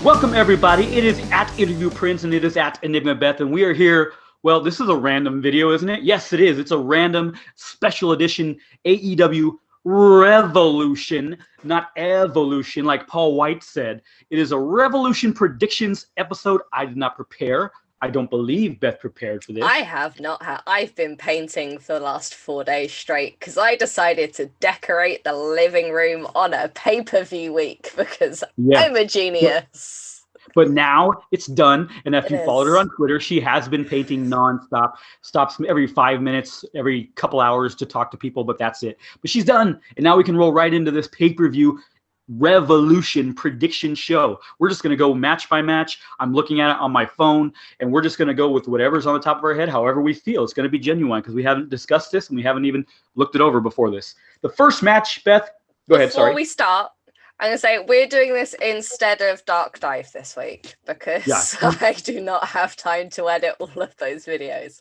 Welcome, everybody. It is at Interview Prince, and it is at Enigma Beth, and we are here. Well, this is a random video, isn't it? Yes, it is. It's a random special edition AEW Revolution, not evolution, like Paul White said. It is a Revolution Predictions episode. I did not prepare. I don't believe Beth prepared for this. I have not. I've been painting for the last 4 days straight because I decided to decorate the living room on a pay-per-view week because I'm a genius. But now it's done, and if you followed her on Twitter, she has been painting nonstop. Stops every 5 minutes, every couple hours to talk to people, but that's it. But she's done, and now we can roll right into this pay-per-view Revolution Prediction Show. We're just going to go match by match. I'm looking at it on my phone, and we're just going to go with whatever's on the top of our head, however we feel. It's going to be genuine because we haven't discussed this, and we haven't even looked it over before this. The first match, Beth, go ahead, sorry. Before we start, I'm going to say we're doing this instead of Dark Dive this week because I do not have time to edit all of those videos.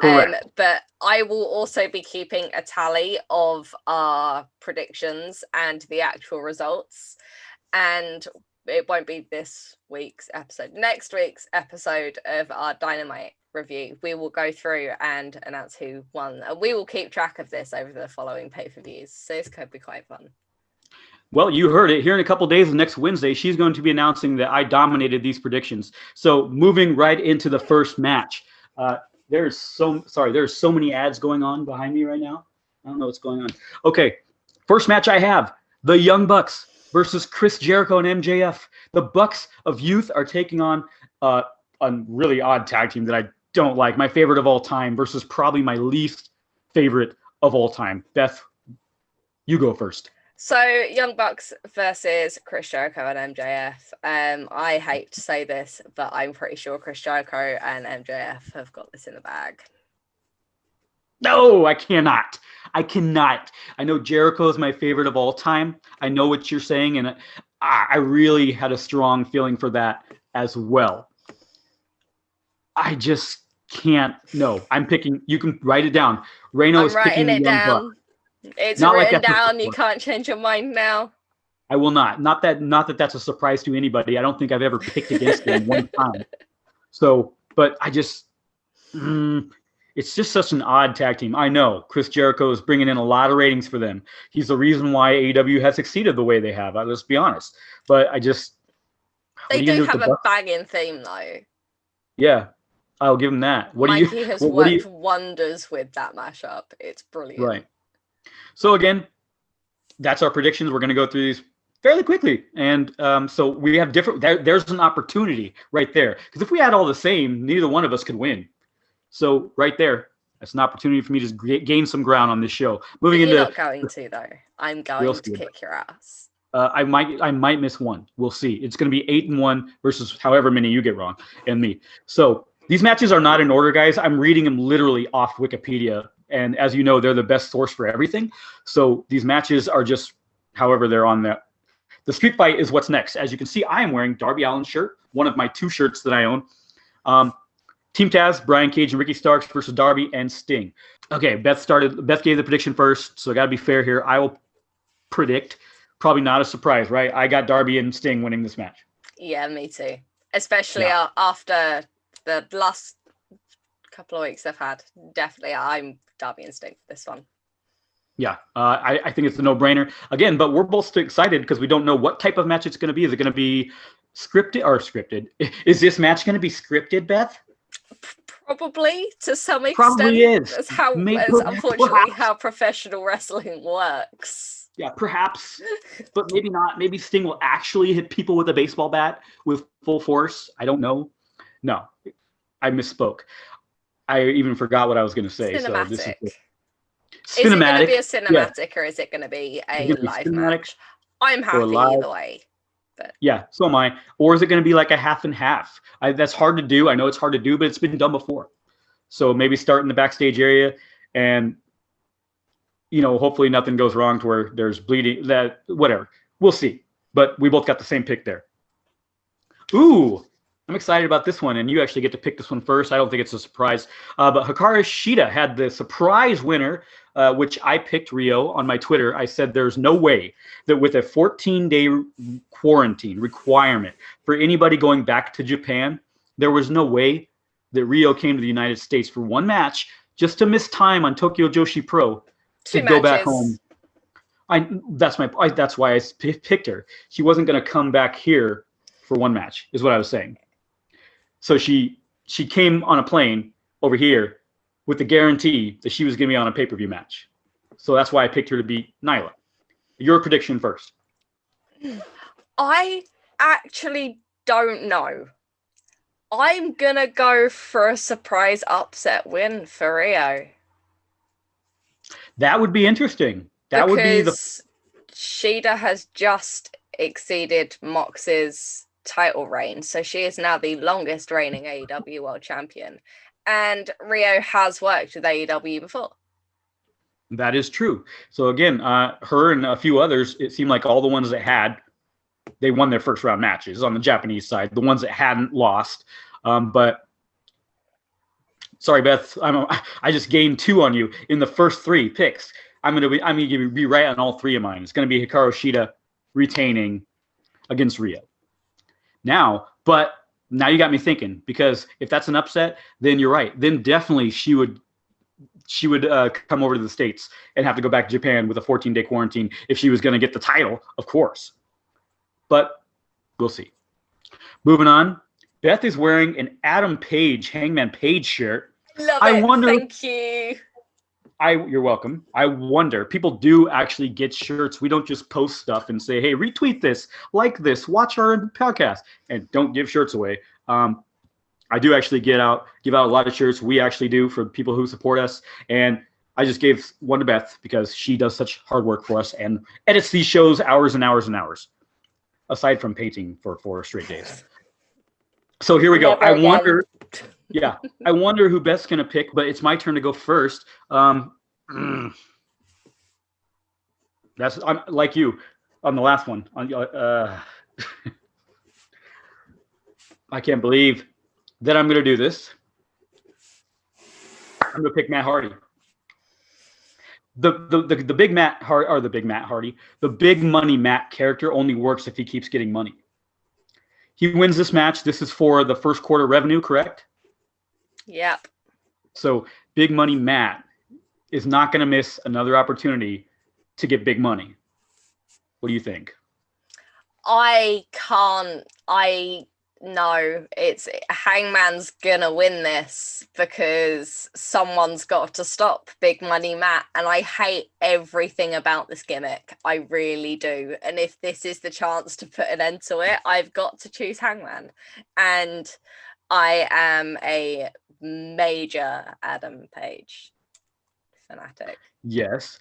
But I will also be keeping a tally of our predictions and the actual results. And it won't be this week's episode. Next week's episode of our Dynamite review, we will go through and announce who won. And we will keep track of this over the following pay-per-views. So this could be quite fun. Well, you heard it. Here in a couple days, next Wednesday, she's going to be announcing that I dominated these predictions. So moving right into the first match. There's so many ads going on behind me right now. I don't know what's going on. Okay, first match I have, the Young Bucks versus Chris Jericho and MJF. The Bucks of Youth are taking on a really odd tag team that I don't like. My favorite of all time versus probably my least favorite of all time. Beth, you go first. So, Young Bucks versus Chris Jericho and MJF. I hate to say this, but I'm pretty sure Chris Jericho and MJF have got this in the bag. No, I cannot. I know Jericho is my favorite of all time. I know what you're saying, and I really had a strong feeling for that as well. I just can't. No, I'm picking. You can write it down. Reyno is picking the Young Bucks. It's not written down. You can't change your mind now. I will not. Not that that's a surprise to anybody. I don't think I've ever picked against them one time. So, but I just, it's just such an odd tag team. I know Chris Jericho is bringing in a lot of ratings for them. He's the reason why AEW has succeeded the way they have. Let's be honest. But I just, they do have a banging theme though. Yeah, I'll give him that. Mikey has worked wonders with that mashup. It's brilliant. Right. So again, that's our predictions. We're going to go through these fairly quickly. And so we have different, there's an opportunity right there. Because if we had all the same, neither one of us could win. So right there, that's an opportunity for me to gain some ground on this show. Moving into. You're not going to, though. I'm going to kick your ass. I might miss one. We'll see. It's going to be 8-1 versus however many you get wrong and me. So these matches are not in order, guys. I'm reading them literally off Wikipedia. And as you know, they're the best source for everything. So these matches are just however they're on that. The street fight is what's next. As you can see, I am wearing Darby Allin's shirt, one of my 2 shirts that I own. Team Taz, Brian Cage and Ricky Starks versus Darby and Sting. Okay, Beth gave the prediction first, so I got to be fair here. I will predict, probably not a surprise, right? I got Darby and Sting winning this match. Yeah, me too. Especially after the last couple of weeks I've had. Definitely, I'm Darby and Sting for this one. Yeah, I think it's a no-brainer. Again, but we're both excited because we don't know what type of match it's going to be. Is it going to be scripted? Is this match going to be scripted, Beth? Probably, to some extent. Probably is. That's unfortunately how professional wrestling works. Yeah, perhaps, but maybe not. Maybe Sting will actually hit people with a baseball bat with full force. I don't know. No, I misspoke. I even forgot what I was going to say. Cinematic. So this is Is it going to be a cinematic or is it going to be a live match? I'm happy either way. But. Yeah, so am I. Or is it going to be like a half and half? That's hard to do. I know it's hard to do, but it's been done before. So maybe start in the backstage area and, hopefully nothing goes wrong to where there's bleeding, whatever. We'll see. But we both got the same pick there. Ooh, I'm excited about this one, and you actually get to pick this one first. I don't think it's a surprise. But Hikaru Shida had the surprise winner, which I picked Rio on my Twitter. I said there's no way that with a 14-day quarantine requirement for anybody going back to Japan, there was no way that Rio came to the United States for one match just to miss time on Tokyo Joshi Pro to go back home. That's why I picked her. She wasn't going to come back here for one match, is what I was saying. So she came on a plane over here with the guarantee that she was going to be on a pay-per-view match. So that's why I picked her to beat Nyla. Your prediction first. I actually don't know. I'm going to go for a surprise upset win for Rio. That would be interesting. That would be Shida has just exceeded Mox's title reign, so she is now the longest reigning AEW World Champion, and Rio has worked with AEW before. That is true. So again, her and a few others, it seemed like all the ones that they won their first round matches on the Japanese side. The ones that hadn't lost, but sorry, Beth, I just gained 2 on you in the first 3 picks. I'm gonna be right on all 3 of mine. It's gonna be Hikaru Shida retaining against Rio. Now you got me thinking, because if that's an upset, then you're right. Then definitely she would come over to the States and have to go back to Japan with a 14-day quarantine if she was going to get the title, of course. But we'll see. Moving on, Beth is wearing an Adam Page, Hangman Page shirt. Love it. Thank you. You're welcome. I wonder, people do actually get shirts. We don't just post stuff and say, hey, retweet this, like this, watch our podcast, and don't give shirts away. I do actually give out a lot of shirts. We actually do for people who support us. And I just gave one to Beth because she does such hard work for us and edits these shows hours and hours and hours, aside from painting for 4 straight days. So here we go. I wonder who Beth's going to pick, but it's my turn to go first. I'm like you on the last one. I can't believe that I'm going to do this. I'm going to pick Matt Hardy. The big Matt Hardy, or the big Matt Hardy, the big money Matt character only works if he keeps getting money. He wins this match. This is for the first quarter revenue, correct? Yep. So big money Matt is not going to miss another opportunity to get big money. What do you think? No, it's Hangman's gonna win this because someone's got to stop Big Money Matt, and I hate everything about this gimmick. I really do. And if this is the chance to put an end to it, I've got to choose Hangman. And I am a major Adam Page fanatic. Yes.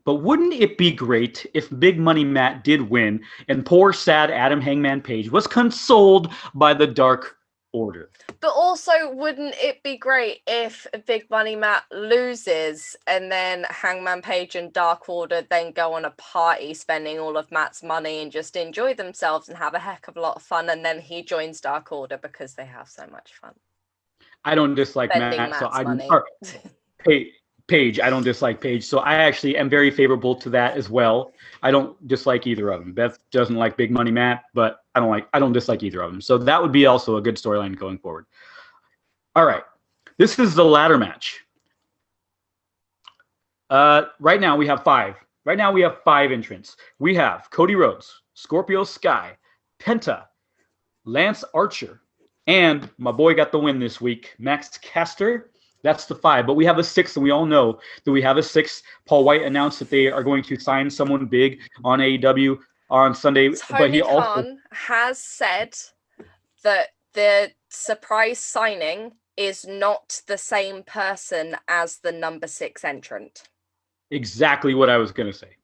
But wouldn't it be great if Big Money Matt did win and poor sad Adam Hangman Page was consoled by the Dark Order? But also, wouldn't it be great if Big Money Matt loses and then Hangman Page and Dark Order then go on a party spending all of Matt's money and just enjoy themselves and have a heck of a lot of fun, and then he joins Dark Order because they have so much fun? I don't dislike Matt, so Page. I don't dislike Page, so I actually am very favorable to that as well. I don't dislike either of them. Beth doesn't like Big Money Matt, but I don't dislike either of them. So that would be also a good storyline going forward. All right, this is the ladder match. Right now we have 5. Right now we have 5 entrants. We have Cody Rhodes, Scorpio Sky, Penta, Lance Archer, and my boy got the win this week, Max Caster. That's the 5, but we have a 6th, and we all know that we have a 6th. Paul White announced that they are going to sign someone big on AEW on Sunday. But he also has said that the surprise signing is not the same person as the number 6 entrant. Exactly what I was going to say.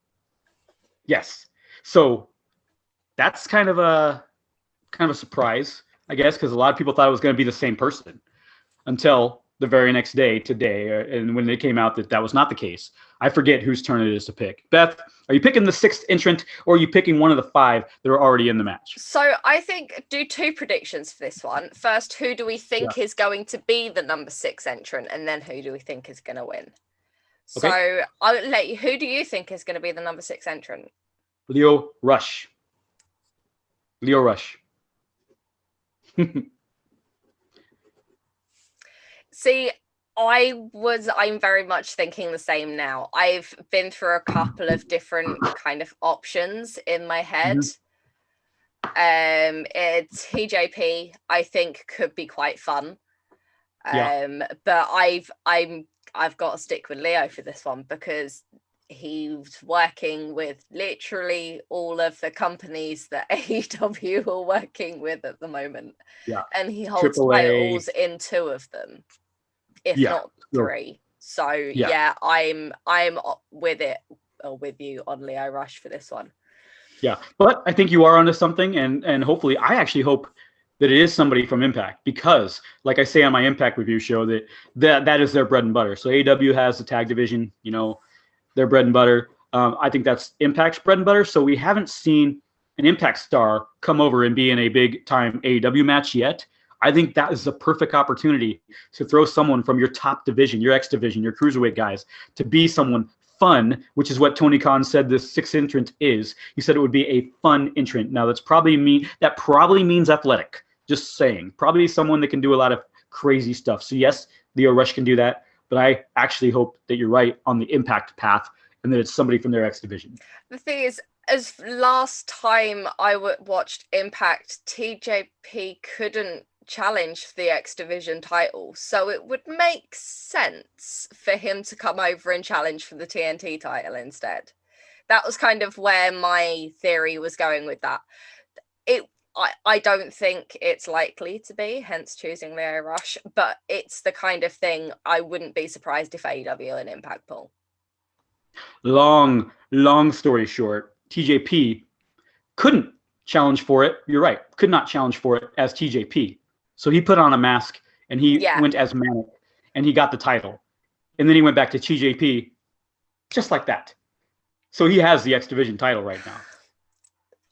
Yes. So that's kind of a surprise, I guess, because a lot of people thought it was going to be the same person until the very next day, today, and when it came out that was not the case. I forget whose turn it is to pick. Beth, are you picking the 6th entrant, or are you picking one of the 5 that are already in the match? So I think do 2 predictions for this one. First, who do we think is going to be the number 6 entrant, and then who do we think is going to win? Okay. So I'll let you. Who do you think is going to be the number 6 entrant? Lio Rush. Lio Rush. See, I'm very much thinking the same now. I've been through a couple of different kind of options in my head. TJP, I think, could be quite fun. But I've got to stick with Leo for this one, because he's working with literally all of the companies that AEW are working with at the the and he holds titles in 2 of them, if not 3. So I'm with you on Lio Rush for this one. Yeah, but I think you are onto something, and hopefully, I actually hope that it is somebody from Impact, because, like I say on my Impact review show, that is their bread and butter. So AEW has the tag division, their bread and butter. I think that's Impact's bread and butter. So we haven't seen an Impact star come over and be in a big time AEW match yet. I think that is the perfect opportunity to throw someone from your top division, your X division, your cruiserweight guys, to be someone fun, which is what Tony Khan said this 6th entrant is. He said it would be a fun entrant. Now that probably means athletic. Just saying, probably someone that can do a lot of crazy stuff. So yes, Lio Rush can do that, but I actually hope that you're right on the Impact path, and that it's somebody from their X division. The thing is, as last time I watched Impact, TJP couldn't challenge the X division title, so it would make sense for him to come over and challenge for the TNT title instead. That was kind of where my theory was going with that. I don't think it's likely to be, hence choosing Lio Rush, but it's the kind of thing I wouldn't be surprised if AEW and Impact pull. Long story short, TJP couldn't challenge for it. You're right. Could not challenge for it as TJP. So he put on a mask and he went as Manic, and he got the title. And then he went back to TJP just like that. So he has the X Division title right now.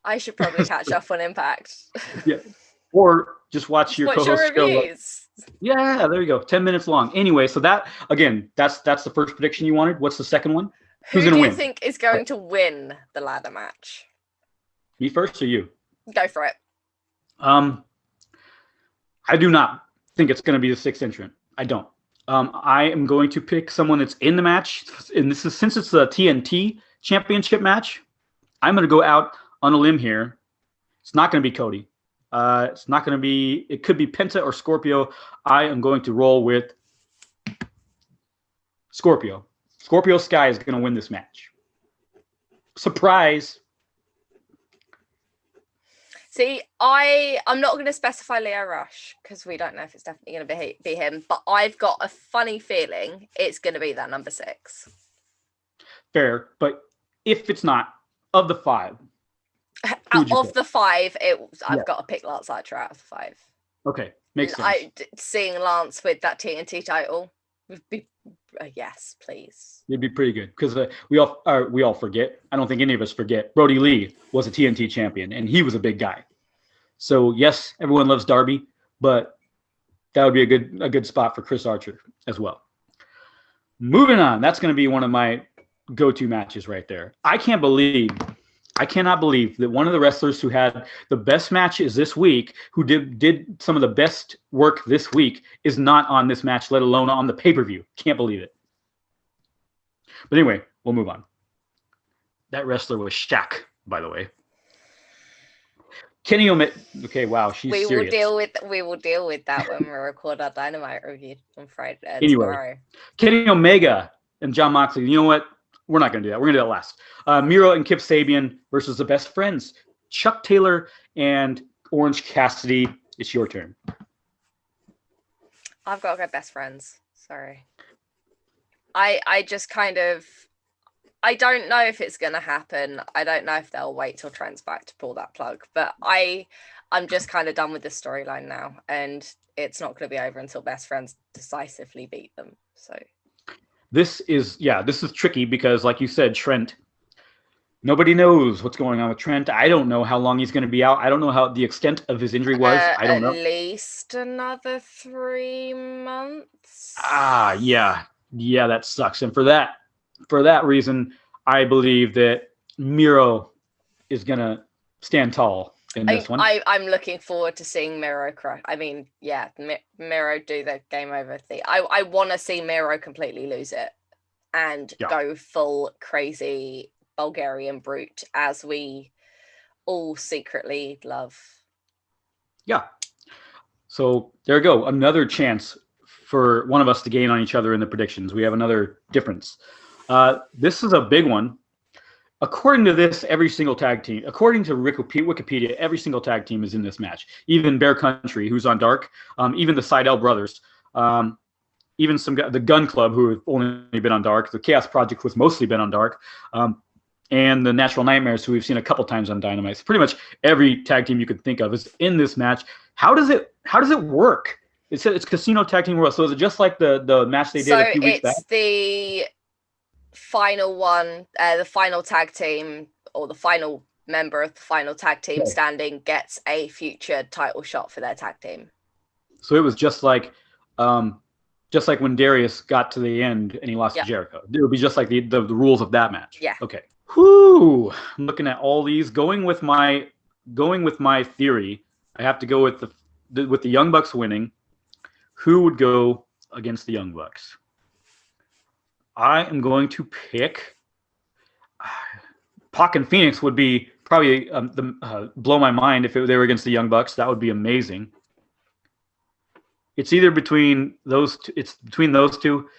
I should probably catch up on Impact. Yeah. Or just watch your co-host show. Yeah, there you go. 10 minutes long. Anyway, so that's the first prediction you wanted. What's the second one? Who's going to win? Who do you think is going to win the ladder match? Me first or you? Go for it. I do not think it's going to be the 6th entrant. I don't. I am going to pick someone that's in the match, and since it's the TNT Championship match, I'm going to go out on a limb here. It's not going to be Cody. It's not going to be. It could be Penta or Scorpio. I am going to roll with Scorpio. Scorpio Sky is going to win this match. Surprise. See, I'm not going to specify Lio Rush because we don't know if it's definitely going to be him, but I've got a funny feeling it's going to be that number 6. Fair, but if it's not, of the 5. Of the 5, I've got to pick Lance Archer out of the 5. Okay, makes sense. Seeing Lance with that TNT title would be yes, please. It'd be pretty good because we all forget. I don't think any of us forget. Brody Lee was a TNT champion, and he was a big guy. So yes, everyone loves Darby, but that would be a good spot for Chris Archer as well. Moving on, that's going to be one of my go-to matches right there. I cannot believe that one of the wrestlers who had the best matches this week, who did some of the best work this week, is not on this match, let alone on the pay-per-view. Can't believe it. But anyway, we'll move on. That wrestler was Shaq, by the way. Kenny Omega. Okay, wow, she's serious. We will deal with that when we record our Dynamite review on Friday tomorrow. Kenny Omega and Jon Moxley. You know what? We're not going to do that. We're going to do that last. Miro and Kip Sabian versus the Best Friends. Chuck Taylor and Orange Cassidy. It's your turn. I've got to go Best Friends. Sorry. I just kind of... I don't know if it's going to happen. I don't know if they'll wait till Trent's back to pull that plug. But I'm just kind of done with this storyline now. And it's not going to be over until Best Friends decisively beat them. So this is tricky because, like you said, Trent. Nobody knows what's going on with Trent. I don't know how long he's going to be out. I don't know how the extent of his injury was. I don't know. At least another 3 months. Yeah, that sucks. And for that reason, I believe that Miro is going to stand tall in this one. I'm looking forward to seeing Miro crush. I mean, yeah, Miro do the game over thing. I want to see Miro completely lose it and go full crazy Bulgarian brute, as we all secretly love. Yeah. So there you go. Another chance for one of us to gain on each other in the predictions. We have another difference. This is a big one. According to this, every single tag team, according to Wikipedia, every single tag team is in this match. Even Bear Country, who's on Dark, even the Seidel brothers, even the Gun Club, who have only been on Dark, the Chaos Project, who's mostly been on Dark, and the Natural Nightmares, who we've seen a couple times on Dynamite. So pretty much every tag team you could think of is in this match. How does it work? It's Casino Tag Team World. So is it just like the match they did a few weeks back? So it's the final one, the final tag team, or the final member of the final tag team standing gets a future title shot for their tag team. So it was just like when Darius got to the end and he lost to Jericho. It would be just like the rules of that match. Yeah. Okay. Whoo! I'm looking at all these. Going with my theory, I have to go with the Young Bucks winning. Who would go against the Young Bucks? I am going to pick Pac and Phoenix. Would be probably blow my mind if they were against the Young Bucks. That would be amazing. It's either between those two. It's between those two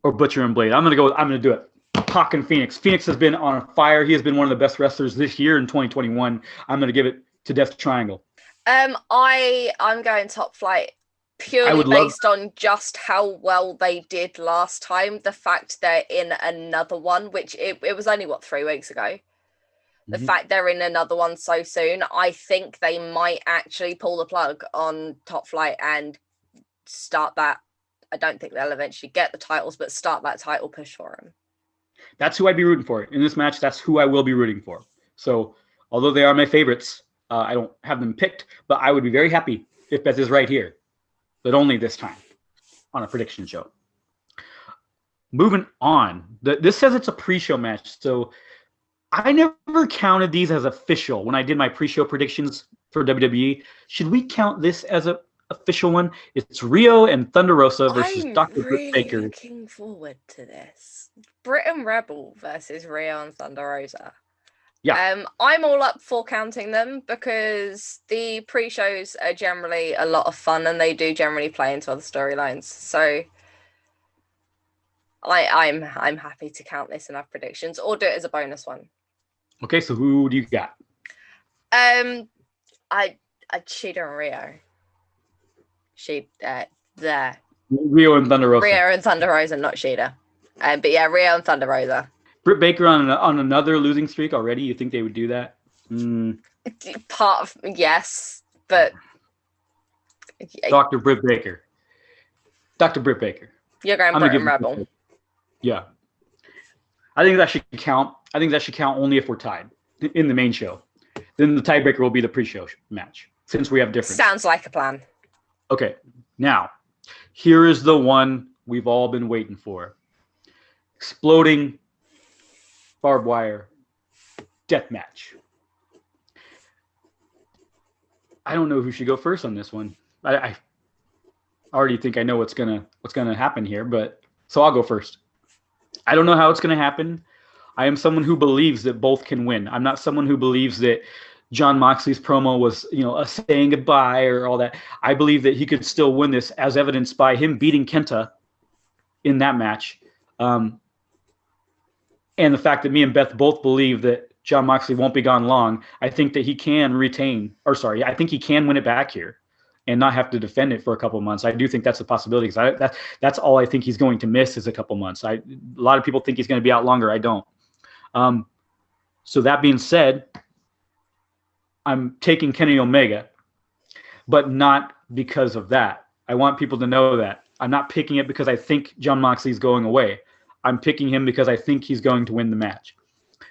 or Butcher and Blade. I'm gonna do it. Pac and Phoenix. Phoenix has been on fire. He has been one of the best wrestlers this year in 2021. I'm going to give it to Death Triangle. I'm going Top Flight purely based on just how well they did last time. The fact they're in another one, which it was only 3 weeks ago. The fact they're in another one so soon, I think they might actually pull the plug on Top Flight and start that. I don't think they'll eventually get the titles, but start that title push for them. That's who I'd be rooting for in this match. That's who I will be rooting for. So, although they are my favorites, I don't have them picked, but I would be very happy if Beth is right here, but only this time on a prediction show. Moving on, this says it's a pre-show match, so I never counted these as official when I did my pre-show predictions for WWE. Should we count this as a official one? It's Rio and Thunder Rosa versus Dr. Britt Baker. I'm looking forward to this. Britt and Rebel versus Rio and Thunder Rosa. Yeah. I'm all up for counting them because the pre-shows are generally a lot of fun and they do generally play into other storylines. So I'm happy to count this in our predictions or do it as a bonus one. Okay, so who do you got? I'd Shida and Rio. There. Rio and Thunder Rosa. Rio and Thunder Rosa, not Shida. But yeah, Rio and Thunder Rosa. Britt Baker on another losing streak already? You think they would do that? Part of, yes, but Dr. Britt Baker. Dr. Britt Baker. You're going Britt and Rebel. Yeah. I think that should count. I think that should count only if we're tied in the main show. Then the tiebreaker will be the pre-show match since we have different. Sounds like a plan. Okay. Now, here is the one we've all been waiting for. Exploding barbed wire death match. I don't know who should go first on this one. I already think I know what's gonna happen here, but so I'll go first. I don't know how it's gonna happen. I am someone who believes that both can win. I'm not someone who believes that John Moxley's promo was, a saying goodbye or all that. I believe that he could still win this, as evidenced by him beating Kenta in that match. And the fact that me and Beth both believe that John Moxley won't be gone long, I think that he can I think he can win it back here and not have to defend it for a couple of months. I do think that's a possibility because that's all I think he's going to miss is a couple of months. A lot of people think he's going to be out longer. I don't. So that being said, I'm taking Kenny Omega. but not because of that. I want people to know that. I'm not picking it because I think Jon Moxley's going away. I'm picking him because I think he's going to win the match.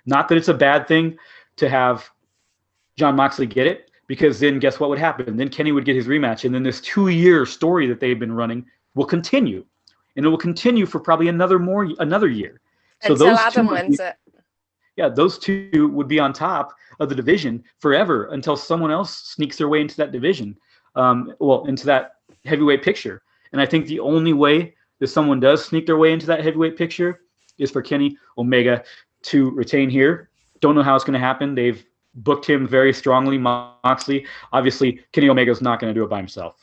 Not that it's a bad thing to have Jon Moxley get it, because then guess what would happen? Then Kenny would get his rematch, and then this 2-year story that they've been running will continue. And it will continue for probably another year. So until those Adam wins it. Yeah, those two would be on top of the division forever until someone else sneaks their way into that division, into that heavyweight picture. And I think the only way that someone does sneak their way into that heavyweight picture is for Kenny Omega to retain here. Don't know how it's going to happen. They've booked him very strongly, Moxley. Obviously, Kenny Omega's not going to do it by himself.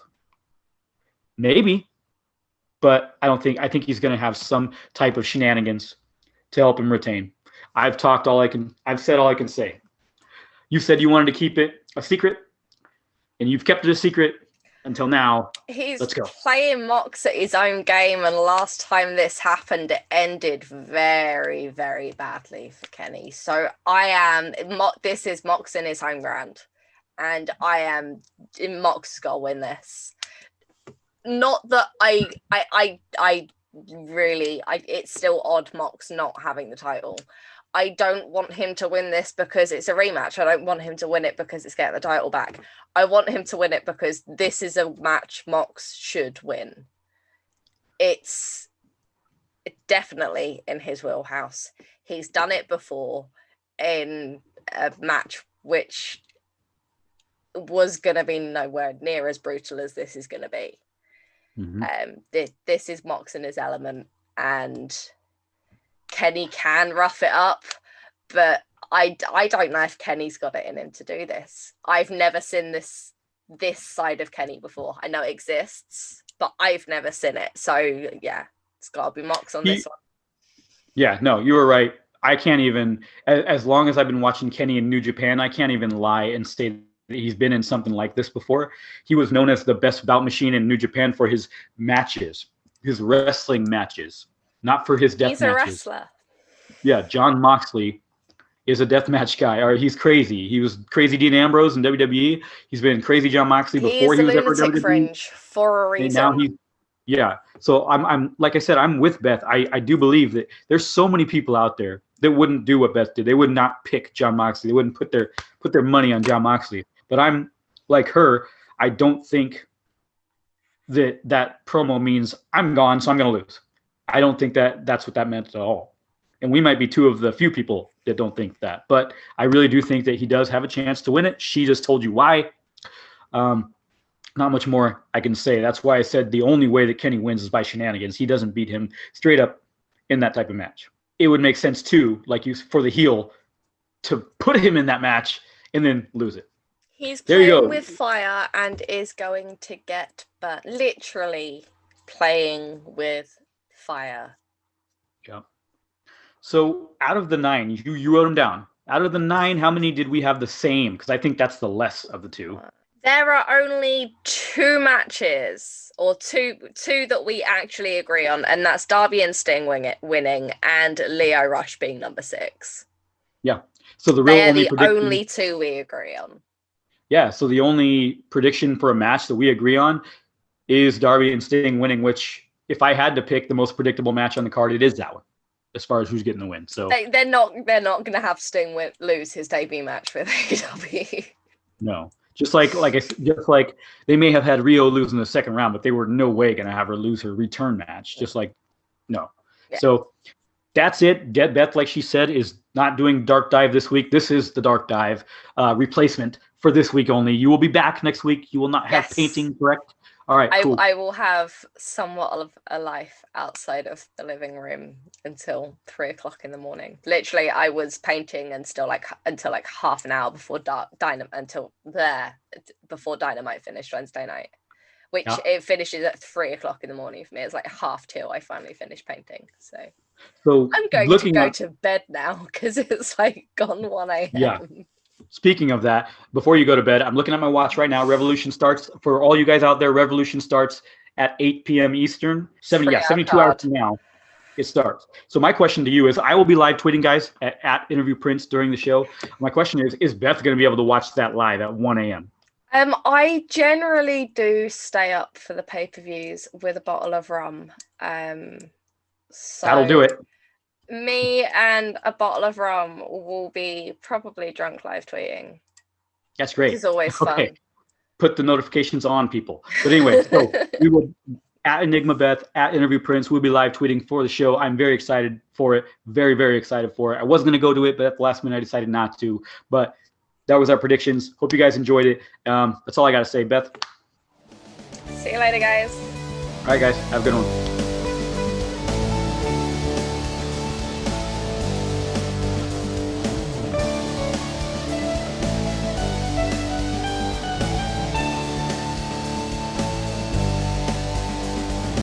Maybe, but I think he's going to have some type of shenanigans to help him retain. I've said all I can say. You said you wanted to keep it a secret, and you've kept it a secret until now. Let's go. Playing Mox at his own game, and last time this happened, it ended very, very badly for Kenny. So this is Mox in his home ground, and Mox has got to win this. Not that it's still odd Mox not having the title. I don't want him to win this because it's a rematch. I don't want him to win it because it's getting the title back. I want him to win it because this is a match Mox should win. It's definitely in his wheelhouse. He's done it before in a match which was going to be nowhere near as brutal as this is going to be. Mm-hmm. This is Mox in his element, and Kenny can rough it up, but I don't know if Kenny's got it in him to do this. I've never seen this side of Kenny before. I know it exists, but I've never seen it. So yeah, it's got to be Mox on this one. Yeah, no, you were right. I can't even, as long as I've been watching Kenny in New Japan, I can't even lie and say that he's been in something like this before. He was known as the best bout machine in New Japan for his matches, his wrestling matches. Not for his death matches. He's a wrestler. Yeah, Jon Moxley is a deathmatch guy. Or he's crazy. He was crazy Dean Ambrose in WWE. He's been crazy Jon Moxley before he was ever WWE. Fringe for a reason. And now So I'm like I said, I'm with Beth. I do believe that there's so many people out there that wouldn't do what Beth did. They would not pick Jon Moxley. They wouldn't put their money on Jon Moxley. But I'm like her. I don't think that promo means I'm gone, so I'm going to lose. I don't think that's what that meant at all. And we might be two of the few people that don't think that. But I really do think that he does have a chance to win it. She just told you why. Not much more I can say. That's why I said the only way that Kenny wins is by shenanigans. He doesn't beat him straight up in that type of match. It would make sense, too, for the heel to put him in that match and then lose it. He's playing with fire and is going to get burnt. Literally playing with fire. Yeah. So out of the 9, you wrote them down. Out of the 9, how many did we have the same? Because I think that's the less of the 2. There are only 2 matches, or two that we actually agree on, and that's Darby and Sting winning, and Lio Rush being number 6. Yeah. So they are the only 2 we agree on. Yeah. So the only prediction for a match that we agree on is Darby and Sting winning, which, if I had to pick the most predictable match on the card, it is that one, as far as who's getting the win. So they're not going to have Sting lose his debut match with AEW. No, just like they may have had Rio lose in the second round, but they were no way going to have her lose her return match. Just like no. Yeah. So that's it. Beth, like she said, is not doing Dark Dive this week. This is the Dark Dive replacement for this week only. You will be back next week. You will not have painting, correct? All right, cool. I will have somewhat of a life outside of the living room until 3:00 in the morning. Literally, I was painting until half an hour before before Dynamite finished Wednesday night, which it finishes at 3:00 in the morning for me. It's like 2:30. I finally finished painting, so I'm going to go to bed now because it's like gone 1 a.m. Yeah. Speaking of that, before you go to bed, I'm looking at my watch right now. Revolution starts, for all you guys out there, Revolution starts at 8 p.m. Eastern. 72 hours from now, it starts. So my question to you is, I will be live tweeting, guys, at Interview Prince during the show. My question is Beth going to be able to watch that live at 1 a.m.? I generally do stay up for the pay-per-views with a bottle of rum. So that'll do it. Me and a bottle of rum will be probably drunk live tweeting. That's great. It's always fun. Put the notifications on, people. But anyway, so we will at Enigma Beth, at Interview Prince. We'll be live tweeting for the show. I'm very excited for it. Very, very excited for it. I was going to go to it, but at the last minute I decided not to. But that was our predictions. Hope you guys enjoyed it. That's all I got to say. Beth. See you later, guys. All right, guys. Have a good one.